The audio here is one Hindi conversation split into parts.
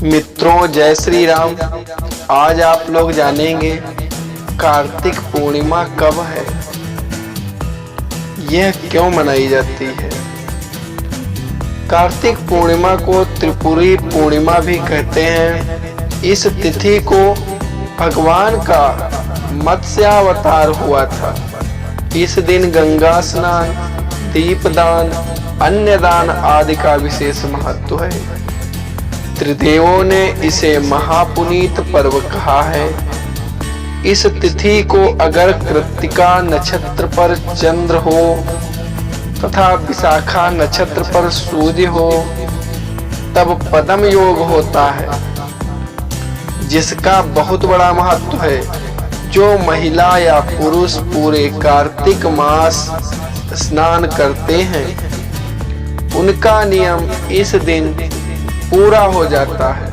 मित्रों, जय श्री राम। आज आप लोग जानेंगे कार्तिक पूर्णिमा कब है, यह क्यों मनाई जाती है। कार्तिक पूर्णिमा को त्रिपुरी पूर्णिमा भी कहते हैं। इस तिथि को भगवान का मत्स्यावतार हुआ था। इस दिन गंगा स्नान, दीपदान, अन्नदान आदि का विशेष महत्व है। त्रिदेवों ने इसे महापुनीत पर्व कहा है। इस तिथि को अगर कृत्तिका नक्षत्र पर चंद्र हो तथा विशाखा नक्षत्र पर सूर्य हो तब पद्म योग होता है, जिसका बहुत बड़ा महत्व है। जो महिला या पुरुष पूरे कार्तिक मास स्नान करते हैं उनका नियम इस दिन पूरा हो जाता है।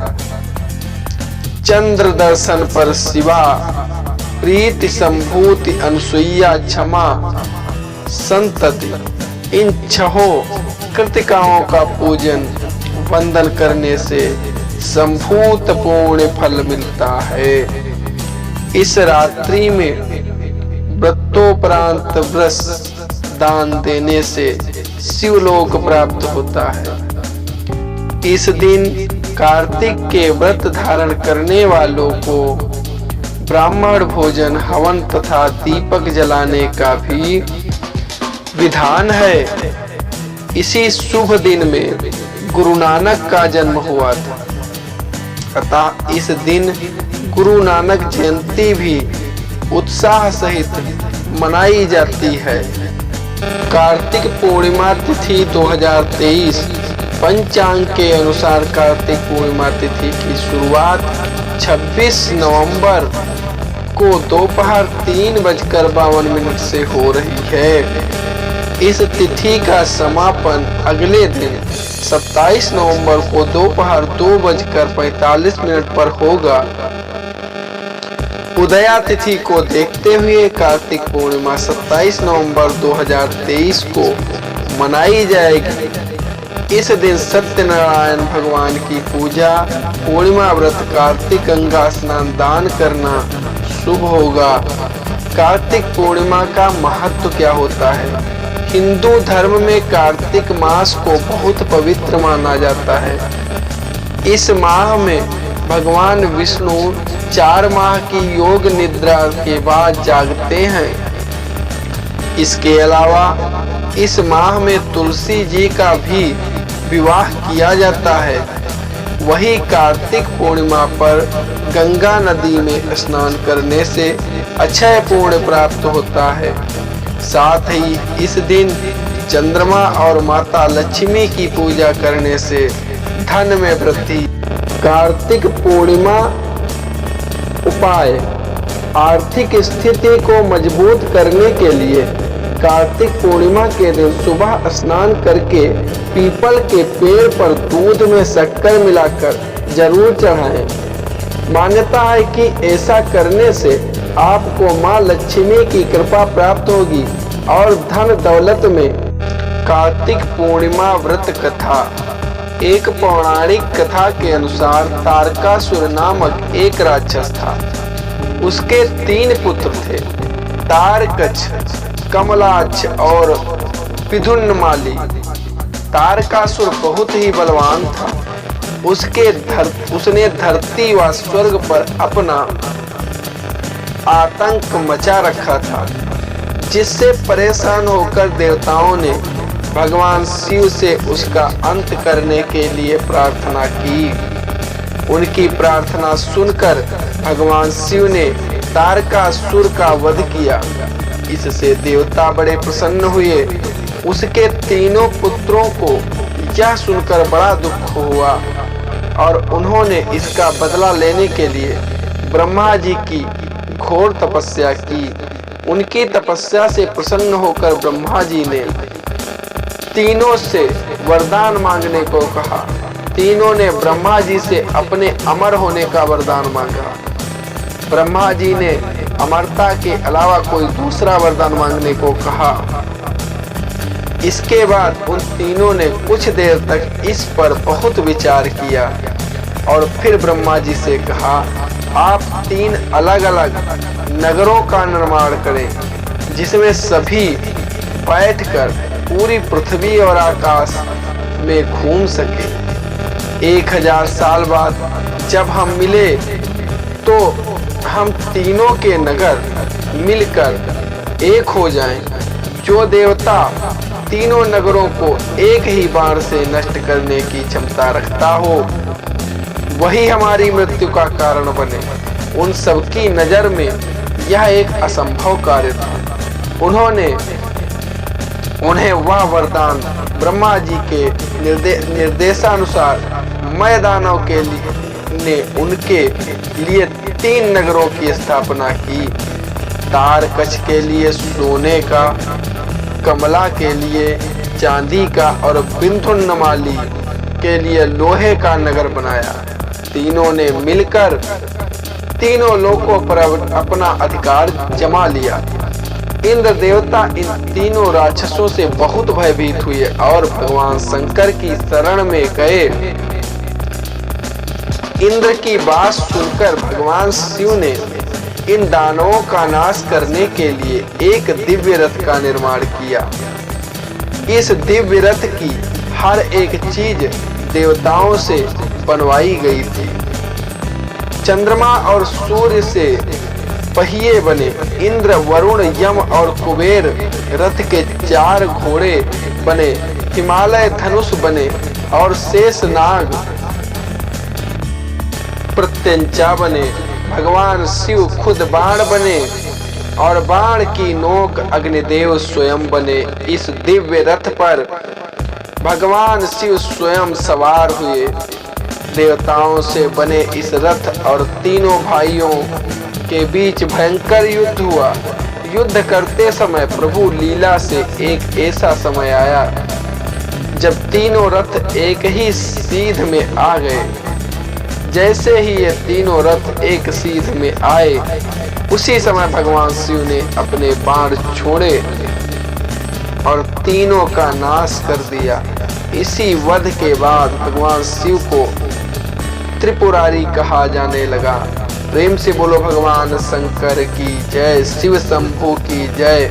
चंद्र दर्शन पर शिवा, प्रीति संभूति अनसुईया क्षमा संतति, इन छहों कृतिकाओं का पूजन वंदन करने से संभूत पूर्ण फल मिलता है। इस रात्रि में व्रतोपरांत व्रस दान देने से शिवलोक प्राप्त होता है। इस दिन कार्तिक के व्रत धारण करने वालों को ब्राह्मण भोजन, हवन तथा दीपक जलाने का भी विधान है। इसी शुभ दिन में गुरु नानक का जन्म हुआ था, अतः इस दिन गुरु नानक जयंती भी उत्साह सहित मनाई जाती है। कार्तिक पूर्णिमा तिथि 2023 पंचांग के अनुसार कार्तिक पूर्णिमा तिथि की शुरुआत 26 नवंबर को दोपहर 3:52 से हो रही है। इस तिथि का समापन अगले दिन 27 नवंबर को दोपहर 2:45 पर होगा। उदया तिथि को देखते हुए कार्तिक पूर्णिमा 27 नवंबर 2023 को मनाई जाएगी। इस दिन सत्यनारायण भगवान की पूजा, पूर्णिमा व्रत, कार्तिक गंगा स्नान दान करना शुभ होगा। कार्तिक पूर्णिमा का महत्व क्या होता है? हिंदू धर्म में कार्तिक मास को बहुत पवित्र माना जाता है। इस माह में भगवान विष्णु 4 माह की योग निद्रा के बाद जागते हैं। इसके अलावा इस माह में तुलसी जी का भी विवाह किया जाता है। वही कार्तिक पूर्णिमा पर गंगा नदी में स्नान करने से अक्षय पुण्य प्राप्त होता है। साथ ही इस दिन चंद्रमा और माता लक्ष्मी की पूजा करने से धन में वृद्धि। कार्तिक पूर्णिमा उपाय: आर्थिक स्थिति को मजबूत करने के लिए कार्तिक पूर्णिमा के दिन सुबह स्नान करके पीपल के पेड़ पर दूध में शक्कर मिलाकर जरूर चढ़ाएं। मान्यता है कि ऐसा करने से आपको मां लक्ष्मी की कृपा प्राप्त होगी और धन दौलत में। कार्तिक पूर्णिमा व्रत कथा: एक पौराणिक कथा के अनुसार तारकासुर नामक एक राक्षस था। उसके 3 पुत्र थे, तारकछ, कमलाक्ष और विदुन्नमाली। तारकासुर बहुत ही बलवान था। उसने धरती व स्वर्ग पर अपना आतंक मचा रखा था, जिससे परेशान होकर देवताओं ने भगवान शिव से उसका अंत करने के लिए प्रार्थना की। उनकी प्रार्थना सुनकर भगवान शिव ने तारकासुर का वध किया। इससे देवता बड़े प्रसन्न हुए। उसके 3 पुत्रों को यह सुनकर बड़ा दुख हुआ और उन्होंने इसका बदला लेने के लिए ब्रह्मा जी की घोर तपस्या की। उनकी तपस्या से प्रसन्न होकर ब्रह्मा जी ने तीनों से वरदान मांगने को कहा। तीनों ने ब्रह्मा जी से अपने अमर होने का वरदान मांगा। ब्रह्मा जी ने अमरता के अलावा कोई दूसरा वरदान मांगने को कहा। इसके बाद उन तीनों ने कुछ देर तक इस पर बहुत विचार किया। और फिर ब्रह्मा जी से कहा, आप 3 अलग अलग नगरों का निर्माण करें, जिसमें सभी बैठकर पूरी पृथ्वी और आकाश में घूम सके। 1000 साल बाद जब हम मिले तो हम तीनों के नगर मिलकर एक हो जाएं। जो देवता तीनों नगरों को एक ही बाण से नष्ट करने की क्षमता रखता हो, वही हमारी मृत्यु का कारण बने। उन सबकी नजर में यह एक असंभव कार्य था। उन्हें वह वरदान ब्रह्मा जी के निर्देशानुसार मय दानव के लिए ने उनके लिए 3 नगरों की स्थापना की। तारकछ के लिए सोने का, कमला के लिए चांदी का और बिंधुनमाली के लिए लोहे का नगर बनाया। तीनों ने मिलकर तीनों लोकों पर अपना अधिकार जमा लिया। इंद्र देवता इन तीनों राक्षसों से बहुत भयभीत हुए और भगवान शंकर की शरण में गए। इंद्र की बात सुनकर भगवान शिव ने इन दानवों का नाश करने के लिए एक दिव्य रथ का निर्माण किया। इस दिव्य रथ की हर एक चीज देवताओं से बनवाई गई थी। चंद्रमा और सूर्य से पहिए बने। इंद्र, वरुण, यम और कुबेर रथ के 4 घोड़े बने। हिमालय धनुष बने और शेष नाग प्रत्यंचा बने। भगवान शिव खुद बाण बने और बाण की नोक अग्निदेव स्वयं बने। इस दिव्य रथ पर भगवान शिव स्वयं सवार हुए। देवताओं से बने इस रथ और तीनों भाइयों के बीच भयंकर युद्ध हुआ। युद्ध करते समय प्रभु लीला से एक ऐसा समय आया जब तीनों रथ एक ही सीध में आ गए। जैसे ही ये तीनों रथ एक सीध में आए, उसी समय भगवान शिव ने अपने बाण छोड़े और तीनों का नाश कर दिया। इसी वध के बाद भगवान शिव को त्रिपुरारी कहा जाने लगा। प्रेम से बोलो भगवान शंकर की जय, शिव शंभू की जय।